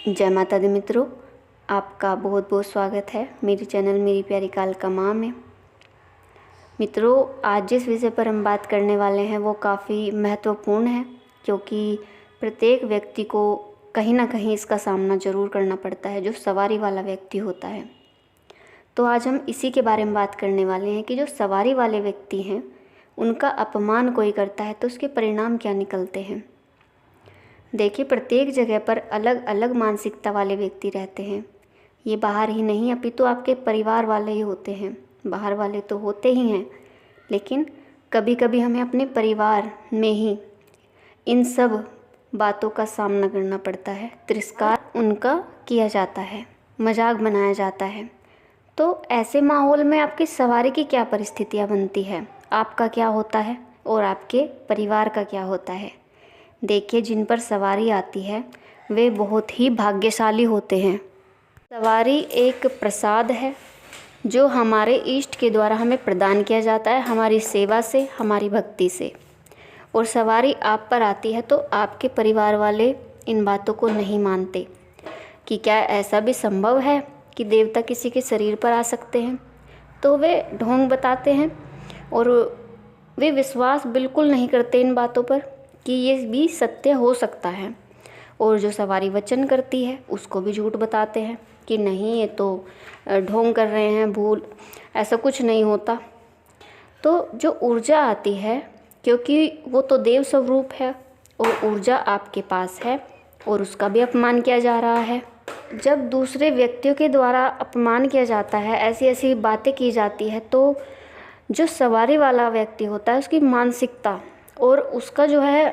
जय माता दी मित्रों, आपका बहुत बहुत स्वागत है मेरी चैनल मेरी प्यारी कालका माँ में। मित्रों, आज जिस विषय पर हम बात करने वाले हैं वो काफ़ी महत्वपूर्ण है, क्योंकि प्रत्येक व्यक्ति को कहीं ना कहीं इसका सामना ज़रूर करना पड़ता है, जो सवारी वाला व्यक्ति होता है। तो आज हम इसी के बारे में बात करने वाले हैं कि जो सवारी वाले व्यक्ति हैं उनका अपमान कोई करता है तो उसके परिणाम क्या निकलते हैं। देखिए, प्रत्येक जगह पर अलग अलग मानसिकता वाले व्यक्ति रहते हैं। ये बाहर ही नहीं अपितु आपके परिवार वाले ही होते हैं। बाहर वाले तो होते ही हैं, लेकिन कभी कभी हमें अपने परिवार में ही इन सब बातों का सामना करना पड़ता है। तिरस्कार उनका किया जाता है, मजाक बनाया जाता है। तो ऐसे माहौल में आपकी सवारी की क्या परिस्थितियाँ बनती है, आपका क्या होता है और आपके परिवार का क्या होता है। देखिए, जिन पर सवारी आती है वे बहुत ही भाग्यशाली होते हैं। सवारी एक प्रसाद है जो हमारे इष्ट के द्वारा हमें प्रदान किया जाता है, हमारी सेवा से, हमारी भक्ति से। और सवारी आप पर आती है तो आपके परिवार वाले इन बातों को नहीं मानते कि क्या ऐसा भी संभव है कि देवता किसी के शरीर पर आ सकते हैं। तो वे ढोंग बताते हैं और वे विश्वास बिल्कुल नहीं करते इन बातों पर कि ये भी सत्य हो सकता है। और जो सवारी वचन करती है उसको भी झूठ बताते हैं कि नहीं, ये तो ढोंग कर रहे हैं, भूल, ऐसा कुछ नहीं होता। तो जो ऊर्जा आती है, क्योंकि वो तो देव स्वरूप है और ऊर्जा आपके पास है और उसका भी अपमान किया जा रहा है। जब दूसरे व्यक्तियों के द्वारा अपमान किया जाता है, ऐसी ऐसी बातें की जाती है, तो जो सवारी वाला व्यक्ति होता है उसकी मानसिकता और उसका जो है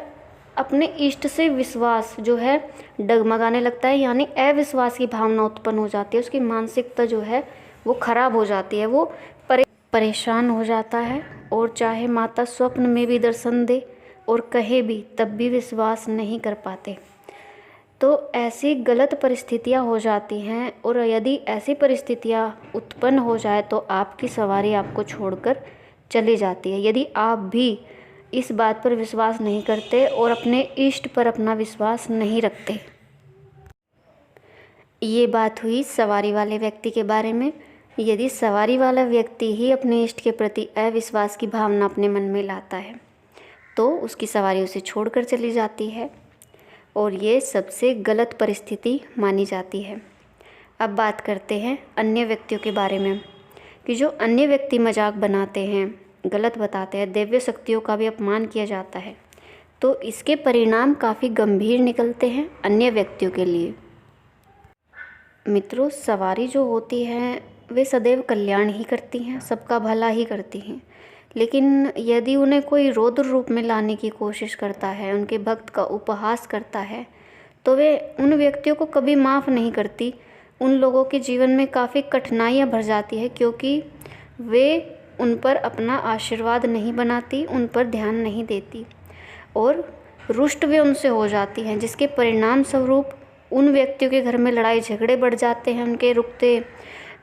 अपने इष्ट से विश्वास जो है डगमगाने लगता है, यानी अविश्वास की भावना उत्पन्न हो जाती है। उसकी मानसिकता जो है वो खराब हो जाती है, वो परेशान हो जाता है। और चाहे माता स्वप्न में भी दर्शन दे और कहे भी, तब भी विश्वास नहीं कर पाते। तो ऐसी गलत परिस्थितियाँ हो जाती हैं। और यदि ऐसी परिस्थितियाँ उत्पन्न हो जाए तो आपकी सवारी आपको छोड़कर चली जाती है, यदि आप भी इस बात पर विश्वास नहीं करते और अपने इष्ट पर अपना विश्वास नहीं रखते। ये बात हुई सवारी वाले व्यक्ति के बारे में। यदि सवारी वाला व्यक्ति ही अपने इष्ट के प्रति अविश्वास की भावना अपने मन में लाता है तो उसकी सवारी उसे छोड़कर चली जाती है और ये सबसे गलत परिस्थिति मानी जाती है। अब बात करते हैं अन्य व्यक्तियों के बारे में कि जो अन्य व्यक्ति मजाक बनाते हैं, गलत बताते हैं, दिव्य शक्तियों का भी अपमान किया जाता है, तो इसके परिणाम काफ़ी गंभीर निकलते हैं अन्य व्यक्तियों के लिए। मित्रों, सवारी जो होती हैं वे सदैव कल्याण ही करती हैं, सबका भला ही करती हैं। लेकिन यदि उन्हें कोई रौद्र रूप में लाने की कोशिश करता है, उनके भक्त का उपहास करता है, तो वे उन व्यक्तियों को कभी माफ़ नहीं करती। उन लोगों के जीवन में काफ़ी कठिनाइयाँ भर जाती है, क्योंकि वे उन पर अपना आशीर्वाद नहीं बनाती, उन पर ध्यान नहीं देती और रुष्ट वे उनसे हो जाती हैं, जिसके परिणाम स्वरूप उन व्यक्तियों के घर में लड़ाई झगड़े बढ़ जाते हैं। उनके रुकते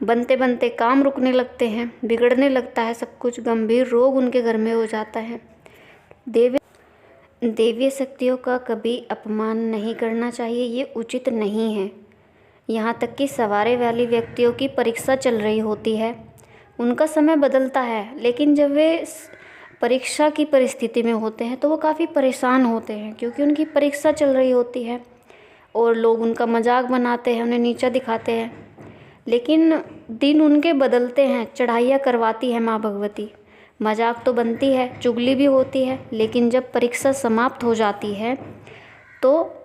बनते बनते काम रुकने लगते हैं, बिगड़ने लगता है सब कुछ, गंभीर रोग उनके घर में हो जाता है। देवीय शक्तियों का कभी अपमान नहीं करना चाहिए, ये उचित नहीं है। यहाँ तक कि सवारी वाली व्यक्तियों की परीक्षा चल रही होती है, उनका समय बदलता है, लेकिन जब वे परीक्षा की परिस्थिति में होते हैं तो वो काफ़ी परेशान होते हैं, क्योंकि उनकी परीक्षा चल रही होती है और लोग उनका मजाक बनाते हैं, उन्हें नीचा दिखाते हैं। लेकिन दिन उनके बदलते हैं, चढ़ाइयाँ करवाती है माँ भगवती, मजाक तो बनती है, चुगली भी होती है, लेकिन जब परीक्षा समाप्त हो जाती है तो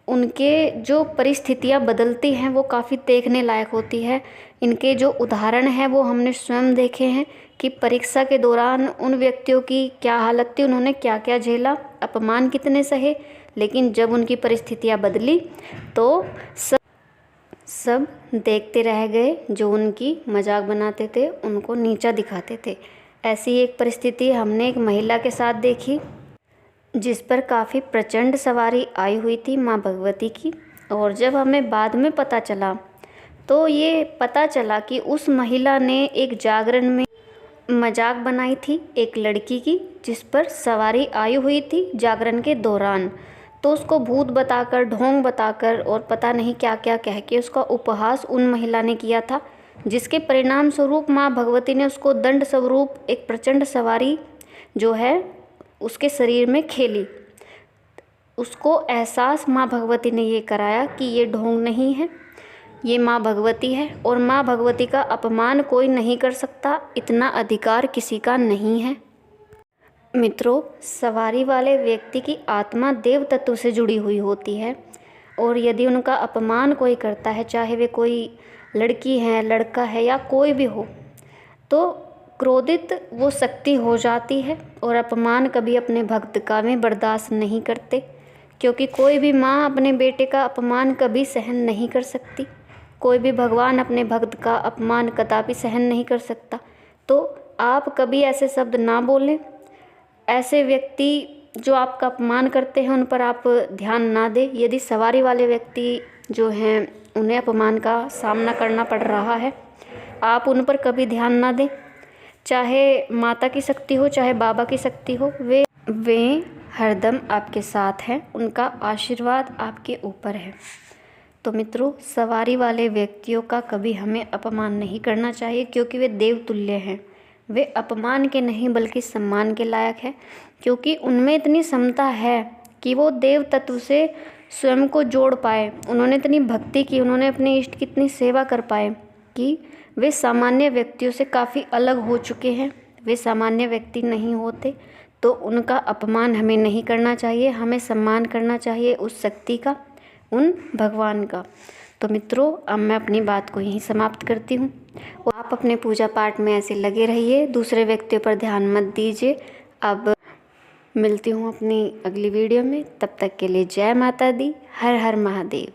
उनके जो परिस्थितियाँ बदलती हैं वो काफ़ी देखने लायक होती है। इनके जो उदाहरण हैं वो हमने स्वयं देखे हैं कि परीक्षा के दौरान उन व्यक्तियों की क्या हालत थी, उन्होंने क्या क्या झेला, अपमान कितने सहे, लेकिन जब उनकी परिस्थितियाँ बदली तो सब देखते रह गए। जो उनकी मजाक बनाते थे उनको नीचा दिखाते थे। ऐसी एक परिस्थिति हमने एक महिला के साथ देखी, जिस पर काफ़ी प्रचंड सवारी आई हुई थी माँ भगवती की। और जब हमें बाद में पता चला तो ये पता चला कि उस महिला ने एक जागरण में मजाक बनाई थी एक लड़की की, जिस पर सवारी आई हुई थी जागरण के दौरान। तो उसको भूत बताकर, ढोंग बताकर और पता नहीं क्या क्या कह के उसका उपहास उन महिला ने किया था, जिसके परिणाम स्वरूप माँ भगवती ने उसको दंड स्वरूप एक प्रचंड सवारी जो है उसके शरीर में खेली। उसको एहसास माँ भगवती ने ये कराया कि ये ढोंग नहीं है, ये माँ भगवती है और माँ भगवती का अपमान कोई नहीं कर सकता, इतना अधिकार किसी का नहीं है। मित्रों, सवारी वाले व्यक्ति की आत्मा देव तत्व से जुड़ी हुई होती है और यदि उनका अपमान कोई करता है, चाहे वे कोई लड़की है, लड़का है या कोई भी हो, तो क्रोधित वो शक्ति हो जाती है और अपमान कभी अपने भक्त का में बर्दाश्त नहीं करते, क्योंकि कोई भी माँ अपने बेटे का अपमान कभी सहन नहीं कर सकती, कोई भी भगवान अपने भक्त का अपमान कदापि सहन नहीं कर सकता। तो आप कभी ऐसे शब्द ना बोलें, ऐसे व्यक्ति जो आपका अपमान करते हैं उन पर आप ध्यान ना दें। यदि सवारी वाले व्यक्ति जो हैं उन्हें अपमान का सामना करना पड़ रहा है, आप उन पर कभी ध्यान ना दें। चाहे माता की शक्ति हो, चाहे बाबा की शक्ति हो, वे हरदम आपके साथ हैं, उनका आशीर्वाद आपके ऊपर है। तो मित्रों, सवारी वाले व्यक्तियों का कभी हमें अपमान नहीं करना चाहिए, क्योंकि वे देवतुल्य हैं। वे अपमान के नहीं बल्कि सम्मान के लायक है, क्योंकि उनमें इतनी क्षमता है कि वो देव तत्व से स्वयं को जोड़ पाए। उन्होंने इतनी भक्ति की, उन्होंने अपने इष्ट की इतनी सेवा कर पाए कि वे सामान्य व्यक्तियों से काफ़ी अलग हो चुके हैं। वे सामान्य व्यक्ति नहीं होते, तो उनका अपमान हमें नहीं करना चाहिए, हमें सम्मान करना चाहिए उस शक्ति का, उन भगवान का। तो मित्रों, अब मैं अपनी बात को यहीं समाप्त करती हूँ। आप अपने पूजा पाठ में ऐसे लगे रहिए, दूसरे व्यक्तियों पर ध्यान मत दीजिए। अब मिलती हूँ अपनी अगली वीडियो में, तब तक के लिए जय माता दी, हर हर महादेव।